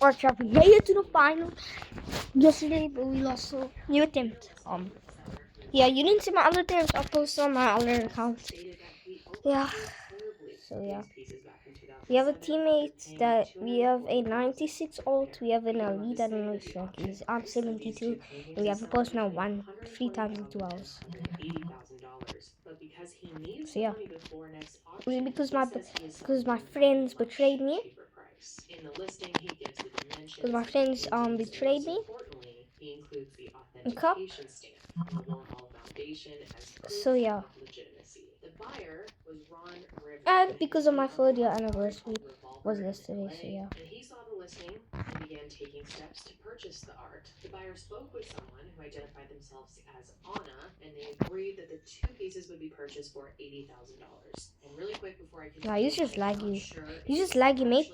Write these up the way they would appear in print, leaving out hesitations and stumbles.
Our trap made it to the final yesterday, but we lost. So new attempt. Yeah, you didn't see my other attempts. I'll post on my other account. Yeah. So yeah. We have a teammate that we have a 96 ult. We have an elite. I don't know his rank. He's on 72. And we have a post now 3 times in 2 hours. So yeah. Because my friends betrayed me. Because my friends betrayed me. In cup. So yeah. And because of my 3rd year anniversary was yesterday, so yeah. And he saw the listing and began taking steps to purchase the art. The buyer spoke with someone who identified themselves as Anna, and they agreed that the 2 pieces would be purchased for $80,000. And really quick before I continue, nah, he's just laggy. He's just laggy, mate.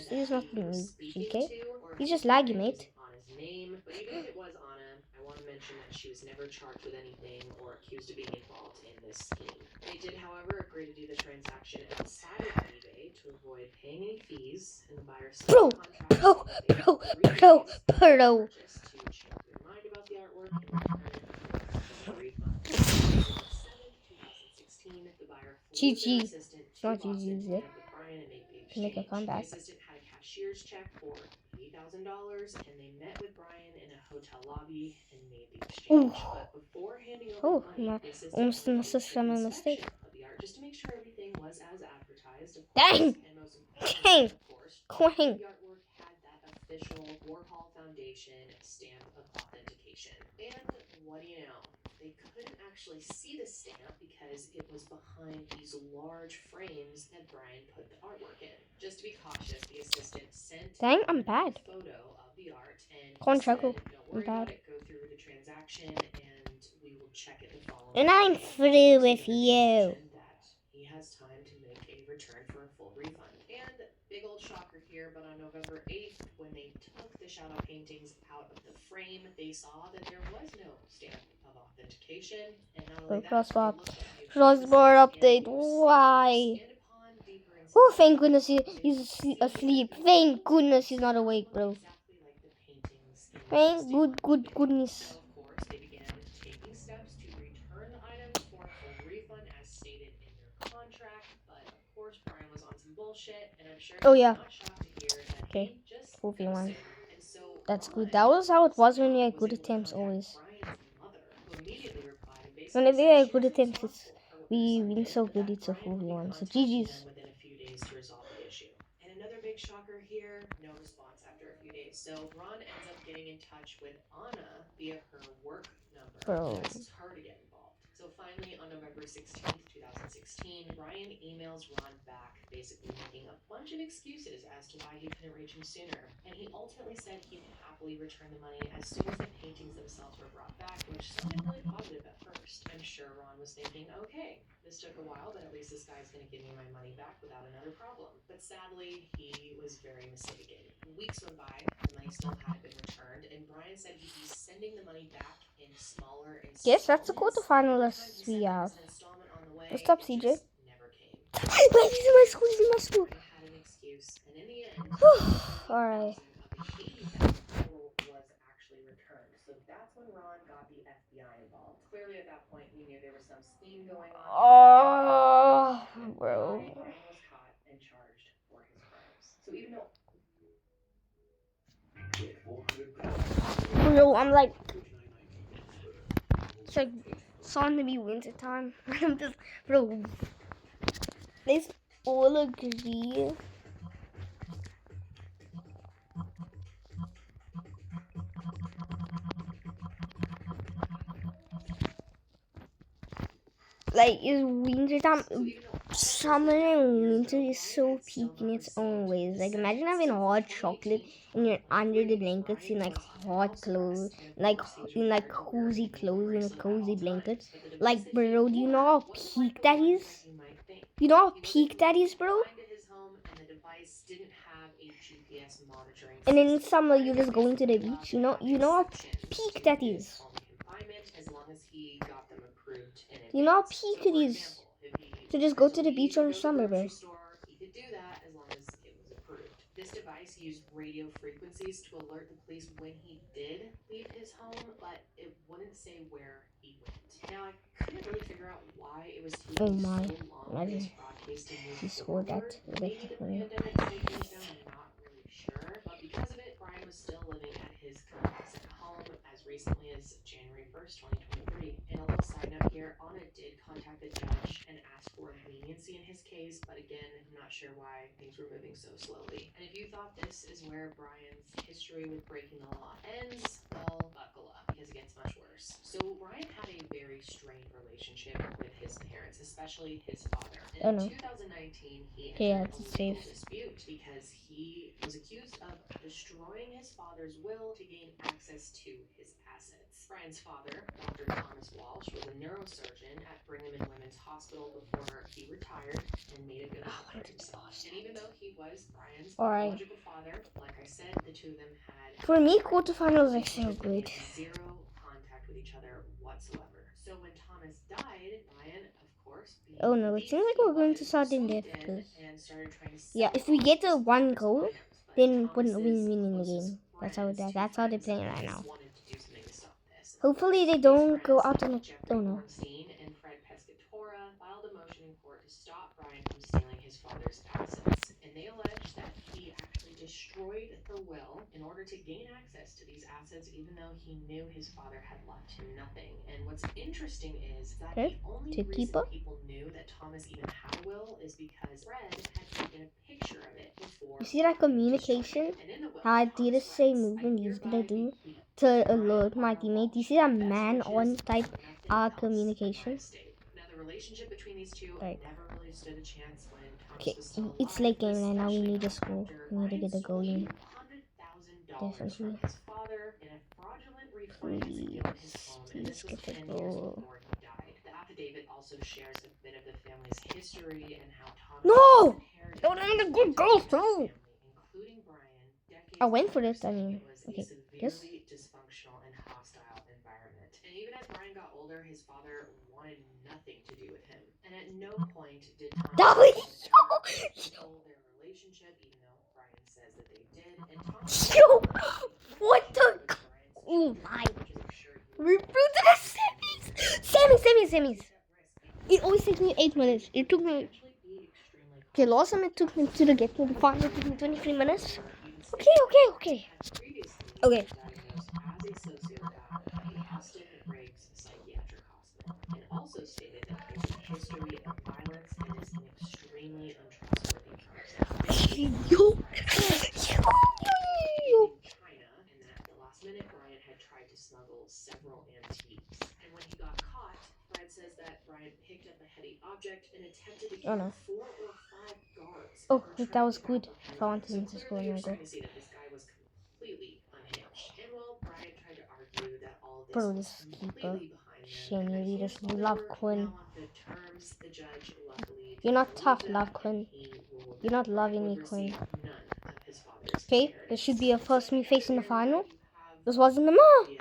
He's not GK. He's just laggy, mate. Anna's name, but even if it was Anna, I want to mention that she was never charged with anything or accused of being involved in this scheme. They did, however, agree to do the transaction outside of eBay to avoid paying any fees, and the buyer signed a contract to change their mind about the artwork and return a refund. On April 7th, 2016, the buyer flew their assistant to Boston to Brian and make the exchange. Make a comeback. The assistant had a cashier's check for $80,000, and they met with Brian in a hotel lobby and made the exchange. But before handing over the money, the assistant had a mistake of the art just to make sure everything was as advertised. Dang! And most importantly, of course, the artwork had that official Warhol Foundation stamp of authentication. And what do you know? They couldn't actually see the stamp because it was behind these large frames that Brian put the artwork in. Just to be cautious, the assistant sent a photo of the art and said, don't worry about it, go through the transaction and we will check it the following day. And I'm through with you. That he has time to make a return for a full refund. And big old shocker here, but on November 8th, when they took the shadow paintings out of the frame, they saw that there was no stamp of authentication. And not only that, Crossbar update. Why? Oh, thank goodness he's asleep. Thank goodness he's not awake, bro. Thank goodness. Of course, they began taking steps to return the items for a full refund as stated in their contract. But of course, Brian was on some bullshit, and I'm sure he's not shocked to hear that he just ghosted. And so that's good. That was how it was when you had good attempts always. Whenever you had good attempts, it's we win so good it's a 4v1. So GG's. Within a few days to resolve the issue. And another big shocker here, no response after a few days. So Ron ends up getting in touch with Anna via her work number. Bro. It's hard to get involved. So finally, on November 16th, 2016, Brian emails Ron back, basically making a bunch of excuses as to why he couldn't reach him sooner. And he ultimately said he'd happily return the money as soon as the paintings themselves were brought back, which sounded really positive at first. I'm sure Ron was thinking, okay, this took a while, but at least this guy's going to give me my money back without another problem. But sadly, he was very mistaken. Weeks went by, the money still hadn't been returned, and Brian said he'd be sending the money back in smaller installments. Yes, that's the quarterfinalists we have. What's up, CJ? Never came. Wait, he's in my school, he's in my school. I had an excuse, and in the end, alright. Was actually returned. So that's when Ron got the FBI involved. Clearly at that point we knew there was some scheme going on. Oh, bro. Brian was caught and charged for his crimes. So even though bro, I'm like, it's like starting to be winter time. I'm just, bro, let's all agree. Like, it's winter time. Summer and winter is so peak in its own ways. Like, imagine having hot chocolate and you're under the blankets in like hot clothes, like in like cozy clothes in a cozy blanket. Like, bro, do you know how peak that is? You know how peak that is, bro? And then in summer you're just going to the beach. You know how peak that is. You know how peak it is to just go to the beach on summer, bro. He could do that as long as it was approved. This device Thomas used radio frequencies to alert the police when he did leave his home, but it wouldn't say where he went. Now, I couldn't really figure out why it was taking Oh my. so long for this broadcast to move He swore forward. that. Maybe the pandemic slowed things down, I'm not really sure. But because of it, Brian was still living at his complacent home as recently as January 1st, 2023. And a little side note here, Anna did contact the judge and ask for leniency in his case, but again, I'm not sure why things were moving so slowly. And if you thought this is where Brian's history with breaking the law ends, well, buckle up, because it gets much worse. So Brian had a very strained relationship with his parents, especially his father. In 2019, he entered a legal dispute because he was accused of destroying his father's will to gain access to his assets. Brian's father, Dr. Thomas Walsh, was a neurosurgeon at Brigham and Women's Hospital before he retired and made a good life for himself. And even though he was Brian's biological father, like I said, the two of them had for me quarterfinals are so good. Zero contact with each other whatsoever. So when Thomas died, Brian, of course, oh no, it seems like we're going to start in there because yeah, if we get a 1 goal, then we're winning the game. That's how they're playing right now. Hopefully they don't go out on a oh no. And Fred Pescatora filed a motion in court to stop Brian from stealing his father's assets, and they allege that he actually destroyed the will in order to gain access to these assets, even though he knew his father had left him nothing. And what's interesting is that the only reason people knew that Thomas even had a will is because Fred had taken a picture of it before. You see that communication? How I did the same movement he's gonna do to alert my teammate. You see that man on type communication? Now the relationship between these two never really stood a chance when okay, it's late game right now. We need a score. We need to get a goal in. Definitely. Please get the goal. The affidavit also shares a bit of the family's history and how Thomas no! Don't let the good goals too! I went for this, I mean, okay, yes. Dysfunctional and hostile environment. And even as Brian got older, his father wanted nothing to do with him. And at no point did Thomas control their relationship, even though Brian says that they did. And Thomas what the? Oh my! We're through to the semis! Semis! It always takes me 8 minutes. It took me. Okay, last time it took me to get to the final. It took me 23 minutes. Okay. Okay. And also stated that he has a history of violence and is an extremely untrustworthy person. China, and that at the last minute, Brian had tried to smuggle several antiques. And when he got caught, Fred says that Brian picked up a heavy object and attempted to kill 4 or 5 guards. Oh, that was good. If I wanted him to score, I'm going to see that this guy was completely unhinged. And while Brian tried to argue that all this bro, was this keeper. completely behind Shame you read us. Love Quinn. The judge luckily you're not tough, Love Quinn. You're not loving me, Quinn. Okay, this should be a first me face in the final. This wasn't the mom.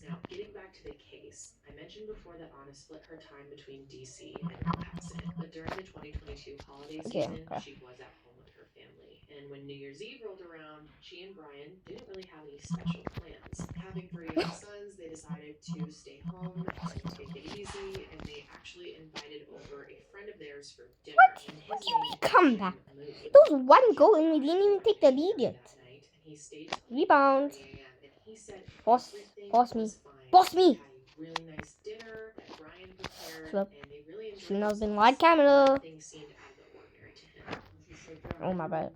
Now, getting back to the case, I mentioned before that Anna split her time between DC and El Paso, but during the 2022 holiday season, she was at home with her family. And when New Year's Eve rolled around, she and Brian didn't really have any special plans. Having 3 young sons, they decided to stay home and take it easy, and they actually invited over a friend of theirs for dinner. What did we come back? It was 1 goal and we didn't even take the lead yet. Rebound. Boss me. Flip. Shouldn't have been wide camera. Oh my bad.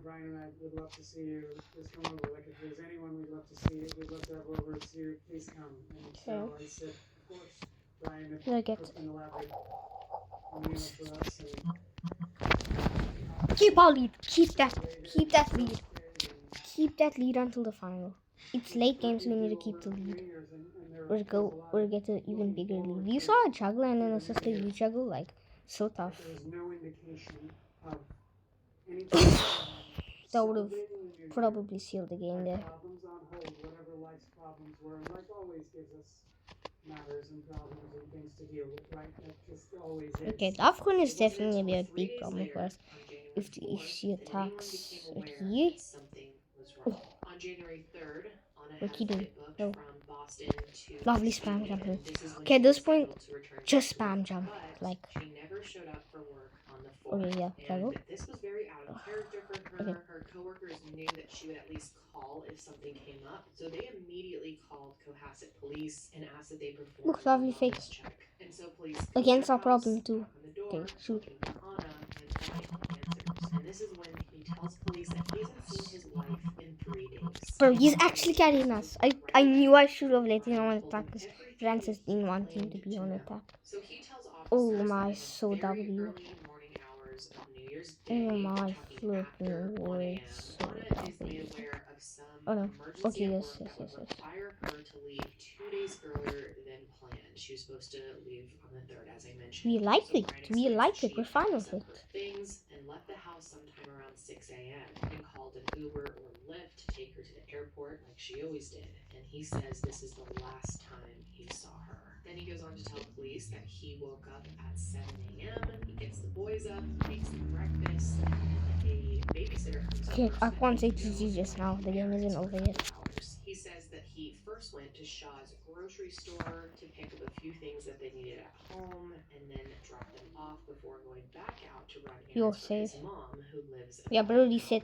Brian and I would love to see you. Just come over. Like if there's anyone we'd love to see, we'd love to have over to see you. Please come. And so I said, of course, Brian, if you can elaborate on you for us. And keep our lead. Keep that lead. Keep that lead until the final. It's late game, so we need to keep the lead. Or get an even bigger lead. You saw a juggler and an assist you juggle, like so tough. There's no indication of that would have probably sealed the game there. Problems on hold, whatever life's problems were, and life always gives us matters and problems and things to deal with, right? That just always is. Okay, that one is It wasn't definitely until a 3 big days problem later, for us. on January If 4th, she that anyone attacks became aware here. that something was wrong. On January 3rd, Anna What had you a doing? flight booked No. from Boston to Lovely Sweden, spam jumping. and this is when Okay, at she this was point, scheduled to return just to Sweden. spam jump. But Like, she never showed up for work on the 4th. okay, yeah, shall And we? this was very out of character for her. Okay. Her coworkers knew that she would at least call if something came up, so they immediately called Cohasset police and asked that they perform Look, a lovely wellness face. check. And so police Again, go it's to our the problem house, too. knock on the door, Okay, shoot. looking for Anna, and nothing answers. And this is when he tells police that he hasn't seen his wife in 3 days. Bro, he's actually carrying us. I knew I should have let him on attack because Francis didn't want him to be on attack. So he tells Oh officers my, that in so the very W. early morning hours of New Year's Oh Day, my talking flipping after 1 word, a.m., so Anna is made W. aware of some Oh no. emergency Okay, at yes, work yes, that would yes, yes. require her to leave 2 days earlier than planned. She was supposed to leave on the 3rd, as I mentioned. We like So it. Brian We explains like that it. We're she fine packed with up it. her things and left the house sometime around 6 a.m. and called an Uber or Lyft to take her to the airport like she always did. And he says this is the last time he saw her. Then he goes on to tell police that he woke up at 7 a.m. He gets the boys up, makes them breakfast, and a babysitter comes Okay, over. I can't say GG just now. The game isn't over yet. He says that he first went to Shaw's grocery store to pick up a few things that they needed at home and then drop them off before going back out to run You're errands for his safe. mom, who lives Yeah, but already said.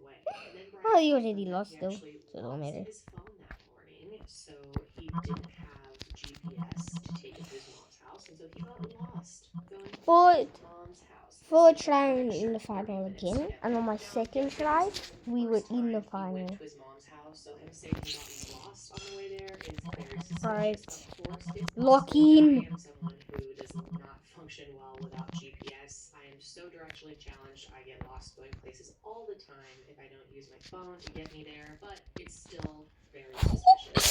away. And then Oh, you Brian already lost he though, actually so don't lost matter. his phone that morning, so he didn't have GPS to take him to his mom's house, and so he got lost going to But his mom's house. for trying in the final again, and on my second try, we were in the final. He went to his mom's house, so him saying he got lost on the way there is very suspicious. Right. Of course, it's Lock possible in. that I am someone who does not function well without GPS. I am so directionally challenged. I get lost going places all the time if I don't use my phone to get me there, but it's still very suspicious.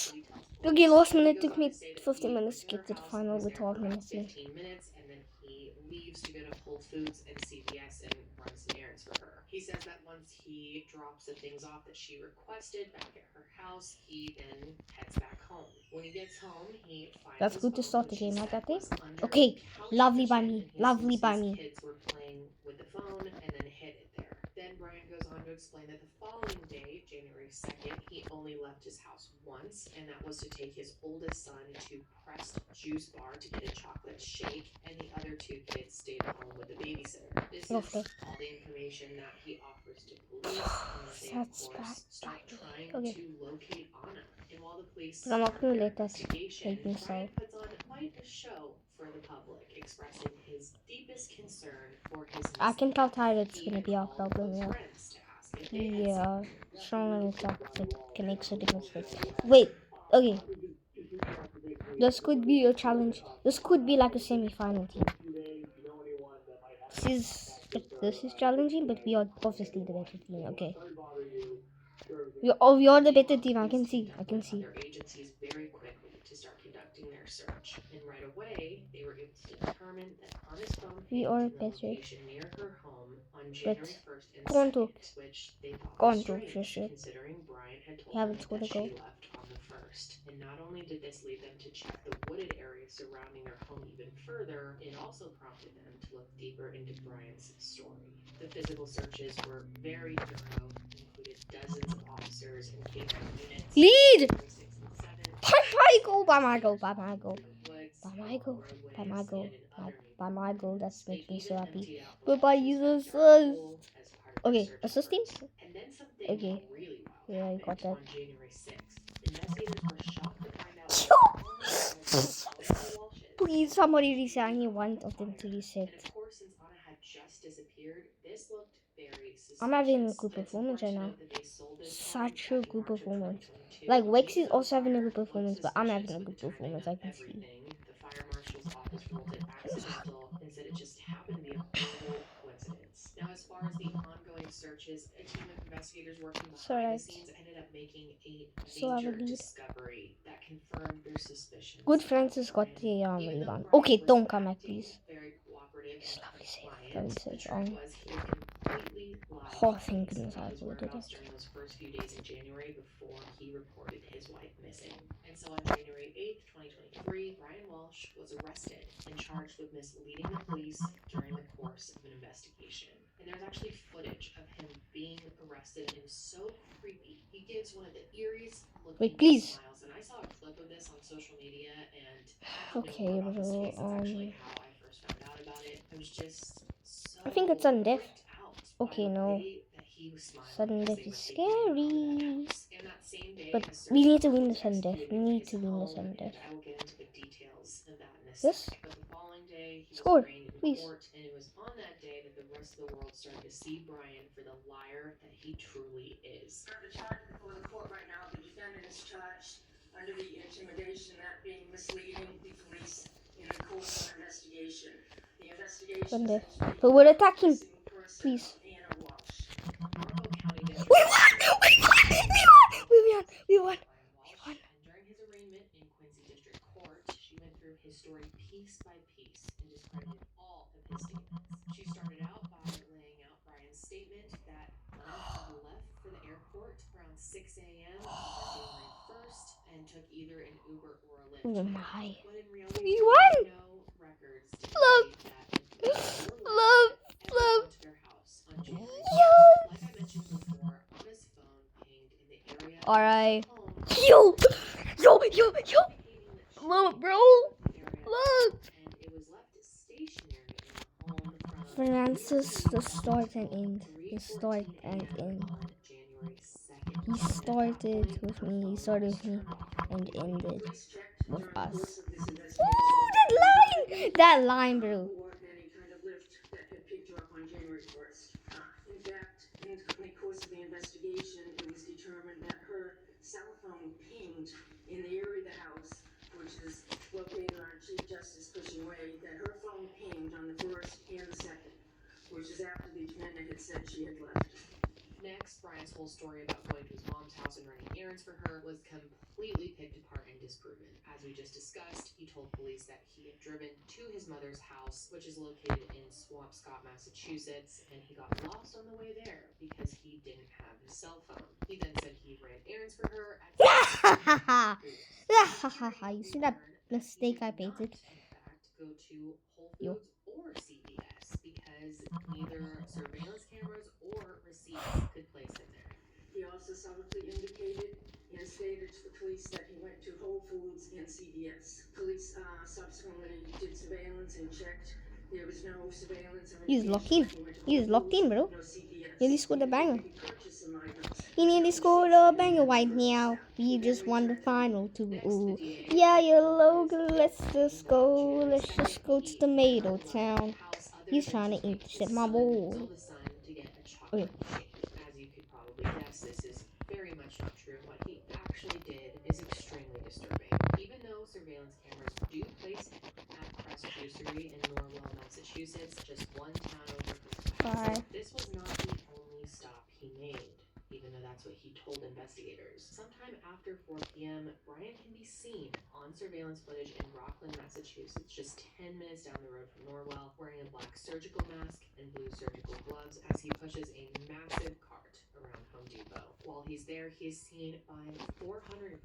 So he tells Okay, police. last minute He took goes on me to say that 15 he minutes went to get her to the house final and was with there 12 for about minutes left. 15 minutes, and then he leaves to go to Whole Foods and CVS and run some errands for her. He says that once he drops the things off that she requested back at her house, he then heads back home. When he gets home, he finds That's his good to phone, start the which he game, I said got it. was under Okay, a couch lovely by cushion, me, and he lovely assumes by his me. kids were playing with the phone and then hid it there. Then Brian goes on to explain that the following day, January 2nd, he only left his house once, and that was to take his oldest son to Pressed Juice Bar to get a chocolate shake, and the other 2 kids stayed home with the babysitter. This Lovely. is all the information that he offers to police, and that they, of That's course, bad. start trying Okay. to locate Anna. And while the police But I'm not start gonna their let that investigation, make me Brian so. puts on quite a show for the public, expressing his deepest concern for his I can tell missing tired it's He gonna had be our called problem, close yeah. friends to ask if they had Yeah, seen him. strong attack can make a difference. Wait, okay. This could be a challenge. This could be like a semi-final team. This is challenging, but we are obviously the better team. Okay. We are the better team. I can see. Other agencies very quickly to start conducting their search, and right away they were able to determine that Anna's phone We pinged are in the better. location near her home on January 1st and go on 2nd, to- which they thought go was on to strange, just it. considering Brian had told We haven't them scored that a goal. she left on the 1st. And not only did this lead them to check the wooded area surrounding their home even further, it also prompted them to look deeper into Brian's story. The physical searches were very thorough, included dozens of officers and canine units. Lead! January 6th and 7th, By my goal, by my goal, by my goal. woods, By my goal, roadways, by my goal, and in other by my goal. That They makes me so even happy. emptied out the Goodbye, watches user at their assist. pool as part of their Okay, search assisting? efforts. And then something Okay. really wild Yeah, I got happened that. on January 6th. Investigators were shocked to find out that Anna was Elsie Walsh's. Please, somebody reset. I need one of them to reset. And of course, since Anna had just disappeared, this looked very suspicious. I'm having a good It's performance right now. important to note that they sold this Such home a back in good March of performance. 2022. Like, Wex is Even though also having a fire good performance, looked but I'm having suspicious a with good the timing performance. I of can see. everything, the fire marshal's office ruled it accidental and said it just happened to be a horrible coincidence. Now, as far as the ongoing searches, a team of investigators working behind the scenes ended up making a So I have a major lead. discovery that confirmed their suspicions. Good Francis got the Even though rebound. Brian Okay, was don't come back, acting please. very cooperative It's and lovely save. compliant, Lovely the save. truth was he had completely lied. Oh, thank goodness I About his uploaded whereabouts it. during those first few days in January before he reported his wife missing. And so on January 8th, 2023, Brian Walsh was arrested and charged with misleading the police during the course of an investigation. And there's actually footage of him being arrested, and it was so creepy. He gives one of the eeriest looking smiles, and I saw a clip of this on social media, and Okay, no part off his bro. face. That's actually how I first found out about it. I was just so I think it's sudden death. freaked out Okay, by the no. way that he was smiling Sudden as death they were is taking him out of that scary. house. And that same day, But a search we need to win warrant the was sudden death. executed We in need his to win the home, sudden and death. I will get into the details of that in a Yes? second. But the following day, he was Score, arraigned in please. court, and it was on that day that the rest of the world started to see Brian for the liar that he truly is. The charge before the court right now, the defendant is charged under the intimidation, that being misleading the police in the course of an investigation. The investigation Sudden death. essentially But we're attacking. missing person Please. of Anna Walsh. Marlborough County District We won! We won! We won! We won! We won! And during his arraignment in Quincy District Court, she went through his story piece by piece and discredited all of his statements. She started out by laying out Brian's statement that Leonard had left for the airport around 6 a.m. on January 1st and took either an Uber or a Lyft. Oh my. When in reality, We won! no records Love. indicate that Love. Love. went to their house on January 1st. Yo! Like I mentioned before, on his phone pinged in the area of Alright. home. Yo! Yo! Yo! Yo! Love, bro! Love! And it was left stationary in the home from Francis, the start and end. The start and end. January 2nd. He started with me. He started with me and ended with us. Ooh, that line! That line, bro. Or any kind of lift that had picked her up on January 1st. In fact, in the course of the investigation, it was determined that her cell phone pinged in the area of the house, which is located on Chief Justice Cushing Way, that her phone pinged on the 1st and the 2nd, which is after the defendant had said she had left. Next, Brian's whole story about going to his mom's house and running errands for her was completely picked apart and disproven. As we just discussed, he told police that he had driven to his mother's house, which is located in Swampscott, Massachusetts, and he got lost on the way there because he didn't have his cell phone. He then said he ran errands for her at You see that mistake I painted? in fact, go to Whole Yo. Foods or CVS because neither surveillance cameras or receipts could place him there. He also subtly indicated and stated to the police that he went to Whole Foods and CVS. Police subsequently did surveillance and checked. There was no surveillance. Or He's locked in. He's locked in, bro. no CVS. Nearly scored a banger. He purchased some items. He nearly scored a banger right now. We just won the final two. Ooh. Yeah, logo. Let's just go. Let's just go to Tomato Town. He's trying to intercept my ball. Okay. As you could probably guess, this is very much not true. What he actually did is extremely disturbing. Even though surveillance cameras do place him at Press Juicery in Norwell, Massachusetts, just one town over from Bye. this was not the only stop he made, even though that's what he told investigators. Sometime after 4 p.m., Brian can be seen on surveillance footage in Rockland, Massachusetts, just 10 minutes down the road from Norwell, wearing a black surgical mask and blue surgical gloves as he pushes a massive cart around Home Depot. While he's there, he is seen buying $450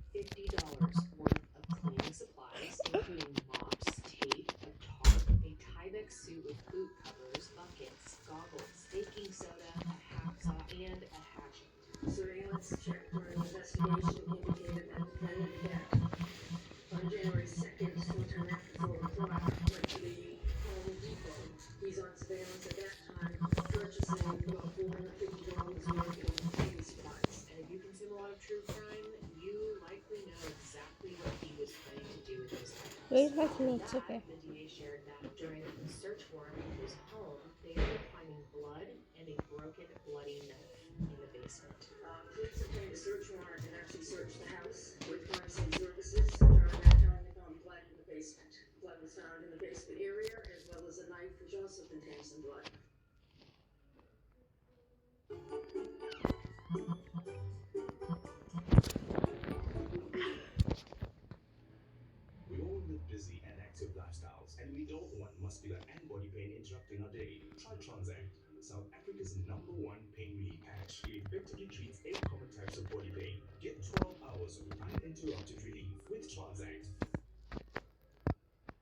worth of cleaning supplies, including mops, tape, a tarp, a Tyvek suit with boot covers, buckets, goggles, baking soda, a hacksaw, and a hatchet. Surveillance check during the investigation indicated that the defendant had, on January 2nd, sometime after 4 o'clock, went to the Home Depot. He's on surveillance at that time, purchasing about $450 worth of cleaning supplies. And if you consume a lot of true crime, you likely know exactly what he was planning to do with those items. Where's my teammates? That, Okay. the DA shared that during the search warrant of his home, they ended up finding blood and a broken, bloody knife in the basement. Police obtained a search warrant and actually searched the house with crime scene services. During that time, they found blood in the basement. Blood was found in the basement area, as well as a knife, which also contained some blood. We all live busy and active lifestyles, and we don't want muscular and body pain interrupting our day. Try Transact. South Africa's #1 pain relief patch. It effectively treats 8 common types of body pain. Get 12 hours of uninterrupted relief with Transact.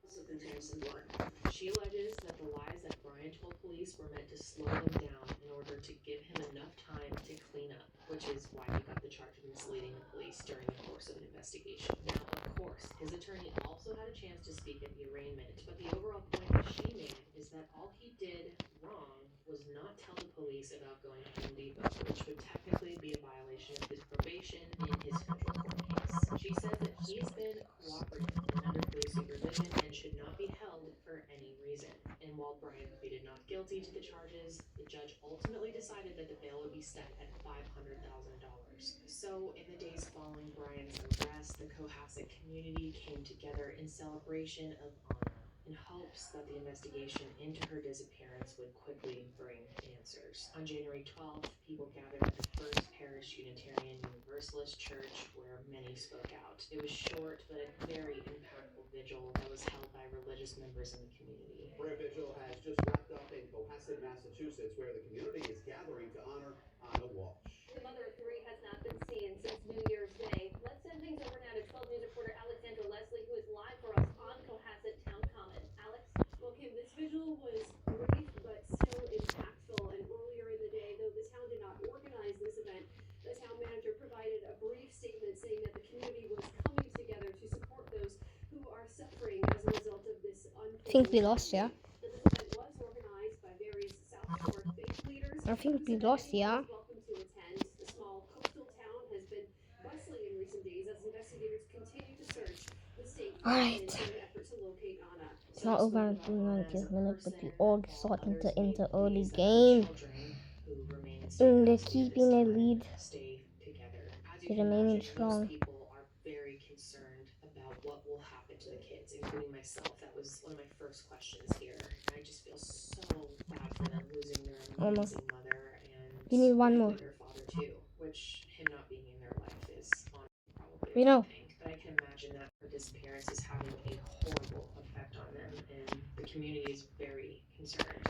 Also contains some blood. She alleges that the lies that Brian told police were meant to slow him down in order to give him enough time to clean up, which is why he got the charge of misleading the police during the course of an investigation. Now, of course, his attorney also had a chance to speak at the arraignment, but the overall point that she made is that all he did wrong was not tell the police about going to Home Depot, which would technically be a violation of his probation in his federal court case. She says that he has been cooperative and under police supervision and should not be held for any reason. And while Brian pleaded not guilty to the charges, the judge ultimately decided that the bail would be set at $500,000. So, in the days following Brian's arrest, the Cohasset community came together in celebration of Anna in hopes that the investigation into her disappearance would quickly bring answers. On January 12th, people gathered at the First Parish Unitarian Universalist Church, where many spoke out. It was short, but a very impactful vigil that was held by religious members in the community. Prayer vigil has just wrapped up in Cohasset, Massachusetts, where the community is gathering to honor Anna Walsh. The mother of 3 has not been seen since New Year's Day. Let's send things over now to 12 News reporter Alexandra Leslie, who is live for us on Cohasset Town Common. Alex? Well, Kim, this vigil was brief but still impactful. And earlier in the day, though the town did not organize this event, the town manager provided a brief statement saying that the community was coming together to support those who are suffering as a result of this I think we lost, yeah. That this event was organized by various South Shore faith leaders. I think we lost, yeah. Welcome to attend. The small coastal town has been bustling in recent days as investigators continue to search the state Alright. in an effort to locate Anna. It's not over until 90th minute, but we all starting to enter early game. And they're keeping a lead. They're remaining strong. People are very concerned about what will happen to the kids, including myself. That was one of my first questions here. I just feel so bad for them losing their amazing mother and You need one more. their father too, which him not being in their life is honestly probably We know. a good thing. But I can imagine that her disappearance is having a horrible effect on them, and the community is very concerned.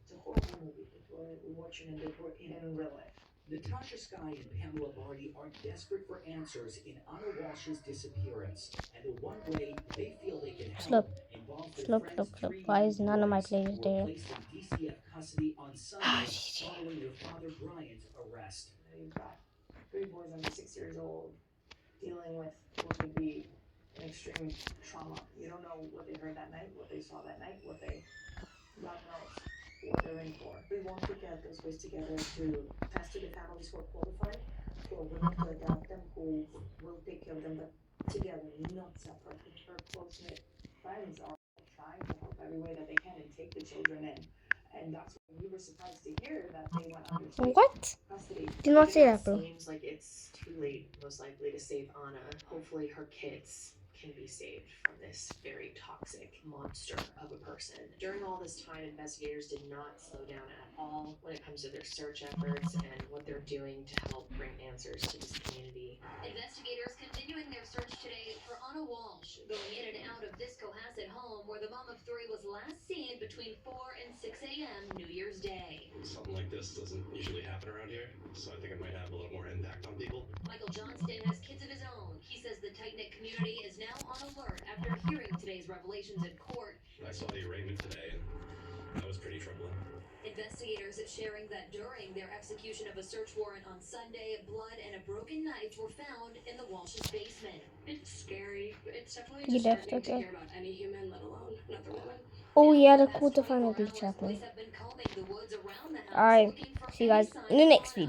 It's a horrible movie, Victoria. We're watching it in real life. Natasha Skye and Pamela Barty are desperate for answers in Anna Walsh's disappearance, and the one way they feel they can help involves their Slope. friend's 3 Why is none of my boys players who there? were placed in DCF custody on Sunday following their father Brian's arrest. You've got 3 boys under 6 years old dealing with what could be an extreme trauma. You don't know what they heard that night, what they saw that night, God knows what they're in for. We want to get those boys together to pass to the families who are qualified, who are willing to adopt them, who will take care of them, but together, not separate. Her close-knit friends are trying to help every way that they can and take the children in. And that's why we were surprised to hear that they went under What? custody. Did not say that, bro. Seems like it's too late, most likely, to save Anna. Hopefully, her kids can be saved from this very toxic monster of a person. During all this time, investigators did not slow down at all when it comes to their search efforts and what they're doing to help bring answers to this community. Investigators continuing their search today for Anna Walsh, going in and out of this Cohasset home where the mom of 3 was last seen between 4 and 6 a.m. New Year's Day. Something like this doesn't usually happen around here, so I think it might have a little more impact on people. Michael Johnston has kids of his own. He says the tight-knit community is now on alert after hearing today's revelations in court. I saw the arraignment today, and that was pretty troubling. Investigators sharing that during their execution of a search warrant on Sunday, blood and a broken knife were found in the Walsh's basement. It's scary. It's definitely You left, disturbing to okay. hear about any human, let alone another woman. Oh yeah, the Past quarterfinal 24 glitch hours, happened. police have been combing the woods around the house Alright, looking for see you guys any in the signs next of video.